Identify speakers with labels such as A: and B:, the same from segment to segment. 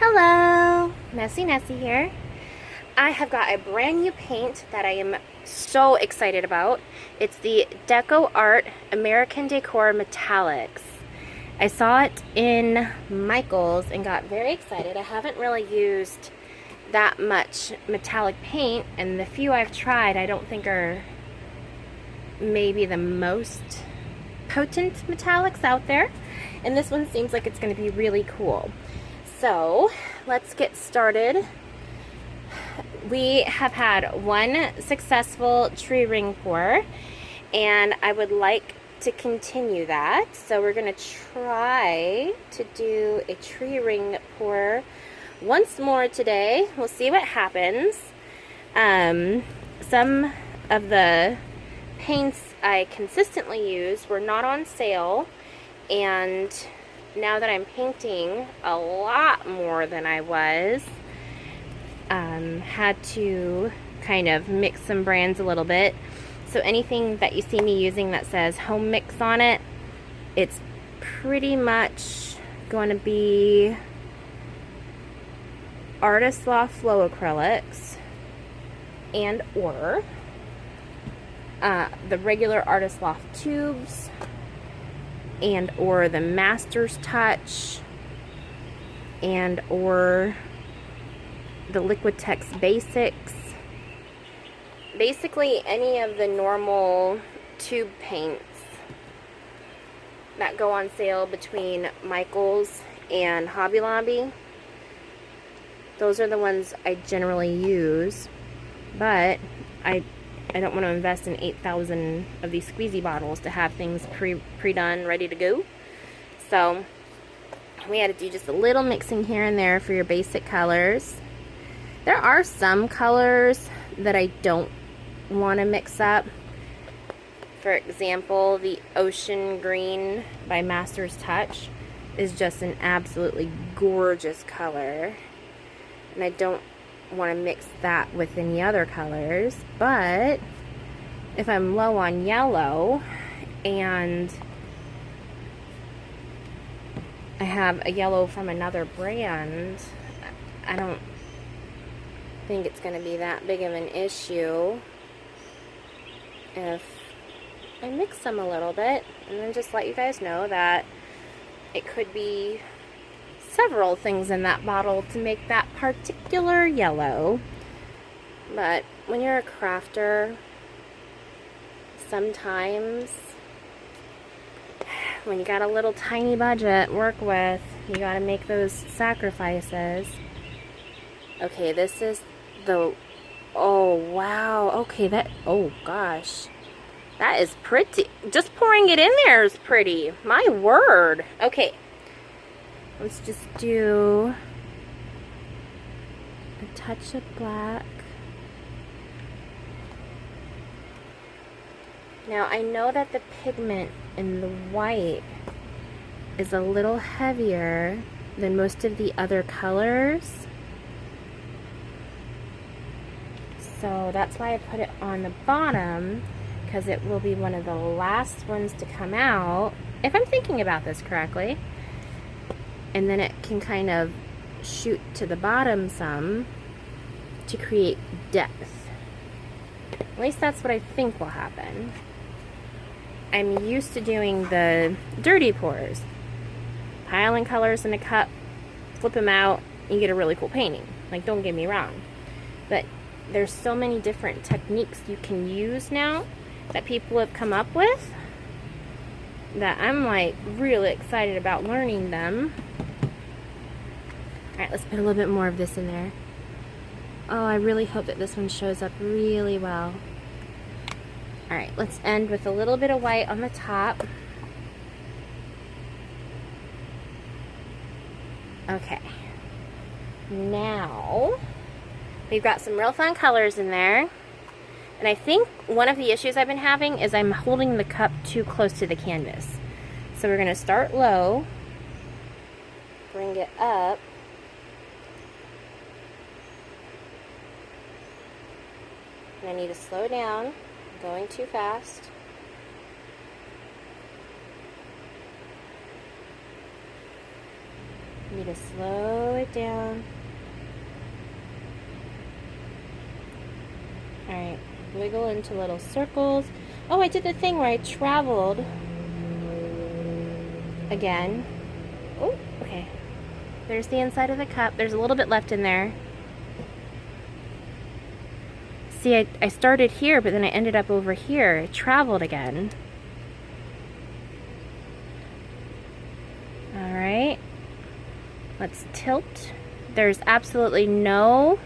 A: Hello, MessyNessy here. I have got a brand new paint that I am so excited about. It's the Deco Art American Decor Metallics. I saw it in Michael's and got very excited. I haven't really used that much metallic paint, and the few I've tried I don't think are maybe the most potent metallics out there. And this one seems like it's going to be really cool. So let's get started. We have had one successful tree ring pour, and I would like to continue that. So we're going to try to do a tree ring pour once more today. We'll see what happens. Some of the paints I consistently use were not on sale, and now that I'm painting a lot more than I was, had to kind of mix some brands a little bit. So anything that you see me using that says home mix on it, it's pretty much going to be Artist Loft Flow acrylics and or the regular Artist Loft tubes and or the Master's Touch and or the Liquitex Basics. Basically any of the normal tube paints that go on sale between Michael's and Hobby Lobby. Those are the ones I generally use, but I don't want to invest in 8,000 of these squeezy bottles to have things pre-done, ready to go. So we had to do just a little mixing here and there for your basic colors. There are some colors that I don't want to mix up. For example, the Ocean Green by Master's Touch is just an absolutely gorgeous color, and I don't want to mix that with any other colors. But if I'm low on yellow and I have a yellow from another brand, I don't think it's going to be that big of an issue if I mix them a little bit, and then just let you guys know that it could be several things in that bottle to make that particular yellow. But when you're a crafter, sometimes when you got a little tiny budget to work with, you got to make those sacrifices. Okay, this is the, oh wow, okay, that, oh gosh, that is pretty. Just pouring it in there is pretty, my word. Okay, let's just do a touch of black. Now I know that the pigment in the white is a little heavier than most of the other colors, so that's why I put it on the bottom, because it will be one of the last ones to come out, if I'm thinking about this correctly. And then it can kind of shoot to the bottom some to create depth. At least that's what I think will happen. I'm used to doing the dirty pours. Piling colors in a cup, flip them out, and you get a really cool painting. Like, don't get me wrong. But there's so many different techniques you can use now that people have come up with that I'm like really excited about learning them. Alright, let's put a little bit more of this in there. Oh, I really hope that this one shows up really well. Alright, let's end with a little bit of white on the top. Okay. Now, we've got some real fun colors in there. And I think one of the issues I've been having is I'm holding the cup too close to the canvas. So we're going to start low, bring it up, and I need to slow down, I'm going too fast. Need to slow it down. Alright, wiggle into little circles. Oh, I did the thing where I traveled again. Oh, okay. There's the inside of the cup. There's a little bit left in there. See, I started here, but then I ended up over here. I traveled again. Alright. Let's tilt. There's absolutely no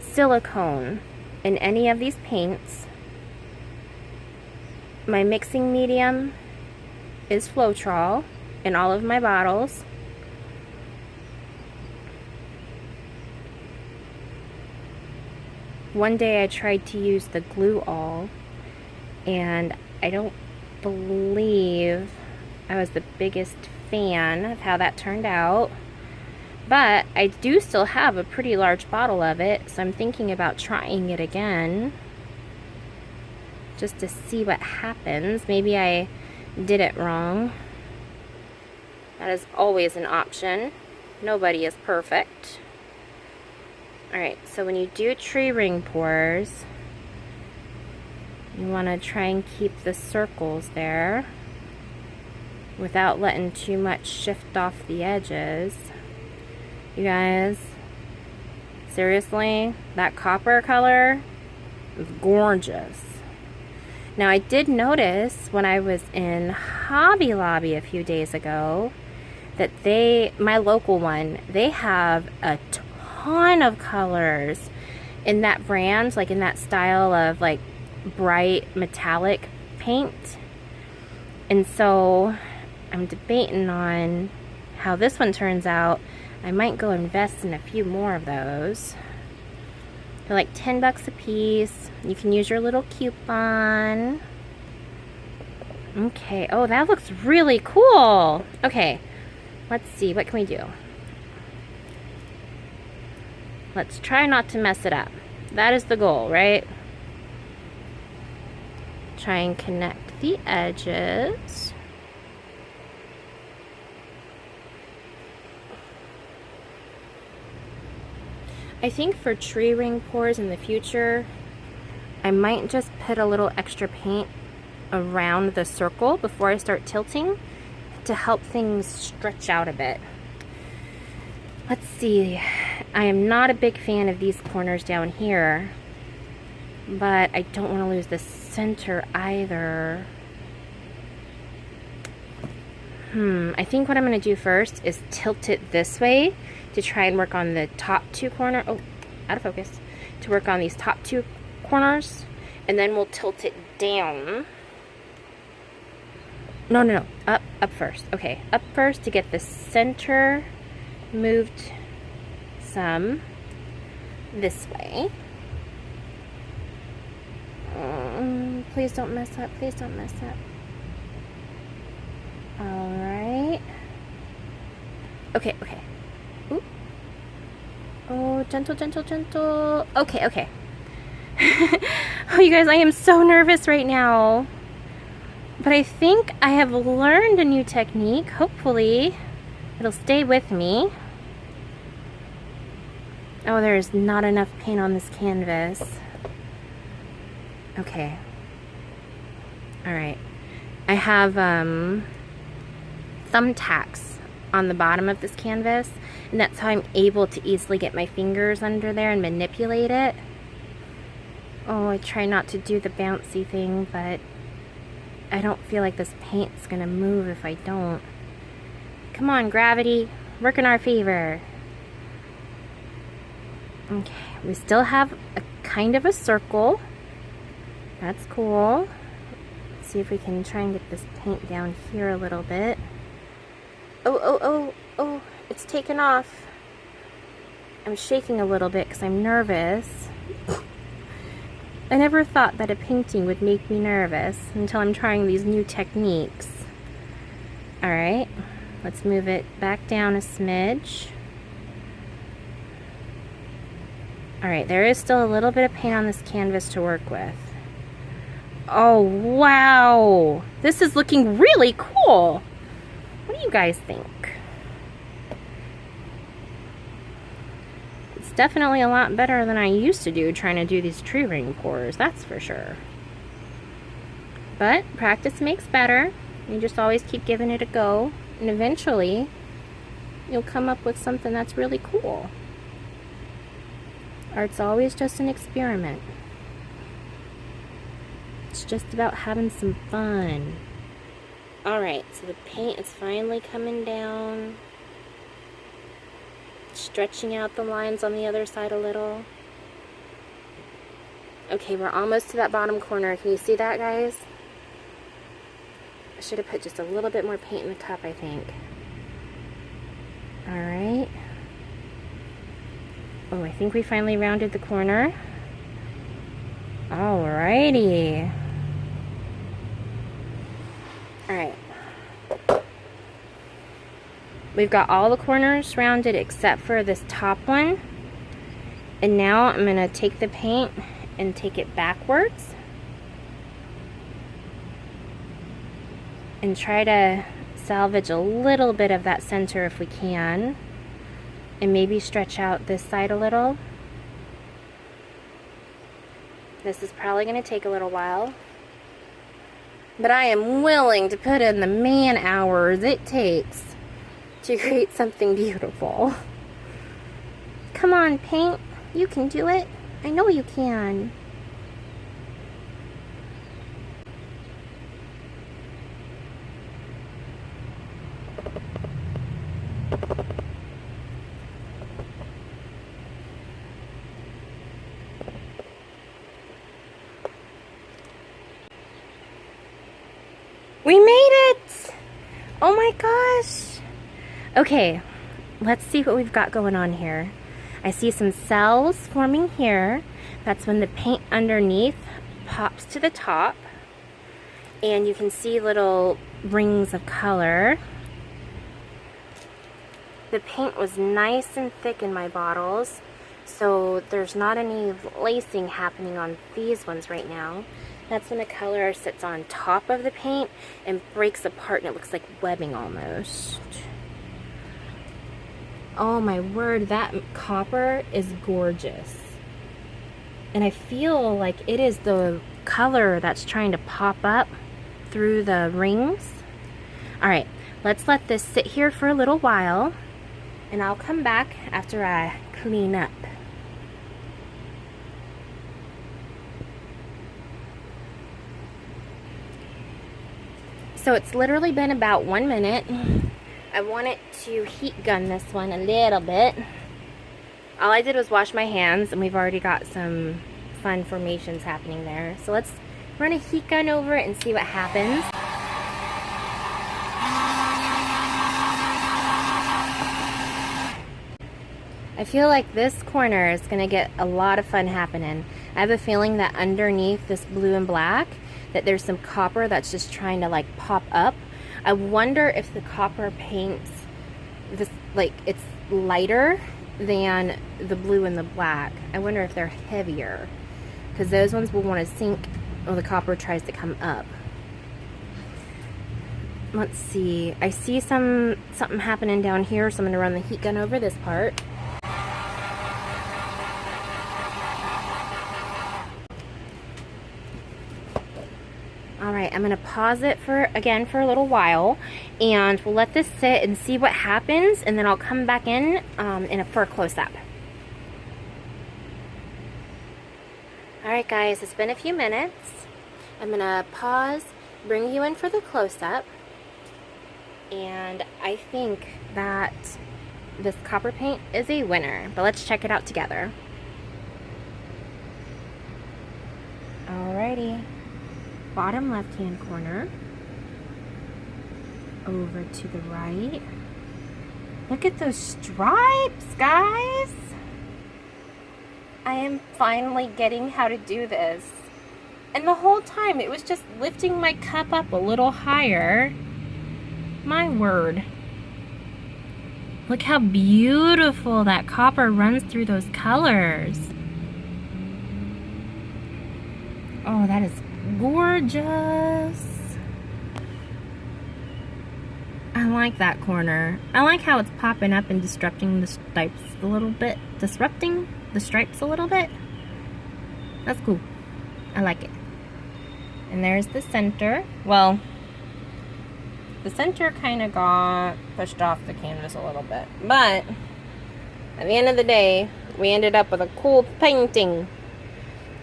A: silicone in any of these paints. My mixing medium is Floetrol in all of my bottles. One day I tried to use the glue-all, and I don't believe I was the biggest fan of how that turned out. But I do still have a pretty large bottle of it, so I'm thinking about trying it again just to see what happens. Maybe I did it wrong. That is always an option. Nobody is perfect. Alright, so when you do tree ring pours, you want to try and keep the circles there without letting too much shift off the edges. You guys, seriously, that copper color is gorgeous. Now, I did notice when I was in Hobby Lobby a few days ago that my local one, they have a ton of colors in that brand, like in that style of like bright metallic paint. And so I'm debating on how this one turns out. I might go invest in a few more of those. They're like 10 bucks a piece. You can use your little coupon. Okay, oh, that looks really cool. Okay, let's see, what can we do? Let's try not to mess it up. That is the goal, right? Try and connect the edges. I think for tree ring pours in the future, I might just put a little extra paint around the circle before I start tilting to help things stretch out a bit. Let's see. I am not a big fan of these corners down here, but I don't want to lose the center either. I think what I'm going to do first is tilt it this way to try and work on the top two corners. Oh, out of focus. To work on these top two corners, and then we'll tilt it down. No. Up first. Okay, up first to get the center moved some this way. Please don't mess up. Please don't mess up. Alright. Okay. Ooh. Oh, gentle. Okay. Oh, you guys, I am so nervous right now. But I think I have learned a new technique. Hopefully, it'll stay with me. Oh, there's not enough paint on this canvas. Okay. Alright. I have thumbtacks on the bottom of this canvas, and that's how I'm able to easily get my fingers under there and manipulate it. Oh, I try not to do the bouncy thing, but I don't feel like this paint's gonna move if I don't. Come on, gravity, work in our favor. Okay, we still have a kind of a circle. That's cool. Let's see if we can try and get this paint down here a little bit. Oh, it's taken off. I'm shaking a little bit because I'm nervous. I never thought that a painting would make me nervous until I'm trying these new techniques. Alright, let's move it back down a smidge. Alright, there is still a little bit of paint on this canvas to work with. Oh, wow! This is looking really cool! What do you guys think? definitely a lot better than I used to do trying to do these tree ring pours, that's for sure. But practice makes better. You just always keep giving it a go, and eventually you'll come up with something that's really cool. Art's always just an experiment. It's just about having some fun. Alright, so the paint is finally coming down. Stretching out the lines on the other side a little. Okay, we're almost to that bottom corner. Can you see that, guys? I should have put just a little bit more paint in the cup, I think. Alright. Oh, I think we finally rounded the corner. Alrighty. Alright. We've got all the corners rounded except for this top one. And now I'm going to take the paint and take it backwards. And try to salvage a little bit of that center if we can. And maybe stretch out this side a little. This is probably going to take a little while. But I am willing to put in the man hours it takes to create something beautiful. Come on, paint. You can do it. I know you can. We made it! Oh my gosh! Okay, let's see what we've got going on here. I see some cells forming here. That's when the paint underneath pops to the top. And you can see little rings of color. The paint was nice and thick in my bottles, so there's not any lacing happening on these ones right now. That's when the color sits on top of the paint and breaks apart and it looks like webbing almost. Oh my word, that copper is gorgeous. And I feel like it is the color that's trying to pop up through the rings. Alright, let's let this sit here for a little while and I'll come back after I clean up. So it's literally been about 1 minute. I wanted to heat gun this one a little bit. All I did was wash my hands and we've already got some fun formations happening there. So let's run a heat gun over it and see what happens. I feel like this corner is going to get a lot of fun happening. I have a feeling that underneath this blue and black that there's some copper that's just trying to like pop up. I wonder if the copper paints this, like it's lighter than the blue and the black. I wonder if they're heavier because those ones will want to sink when the copper tries to come up. Let's see. I see something happening down here, so I'm going to run the heat gun over this part. Alright, I'm going to pause it for a little while and we'll let this sit and see what happens and then I'll come back in for a close-up. Alright guys, it's been a few minutes. I'm going to pause, bring you in for the close-up, and I think that this copper paint is a winner, but let's check it out together. Alrighty. Bottom left hand corner, over to the right. Look at those stripes, guys. I am finally getting how to do this. And the whole time it was just lifting my cup up a little higher. My word. Look how beautiful that copper runs through those colors. Oh, that is gorgeous. I like that corner. I like how it's popping up and disrupting the stripes a little bit. Disrupting the stripes a little bit. That's cool. I like it. And there's the center. Well, the center kind of got pushed off the canvas a little bit. But at the end of the day, we ended up with a cool painting.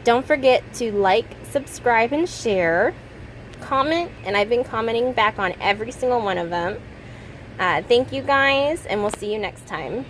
A: Don't forget to like, subscribe, and share. Comment, and I've been commenting back on every single one of them. Thank you guys, and we'll see you next time.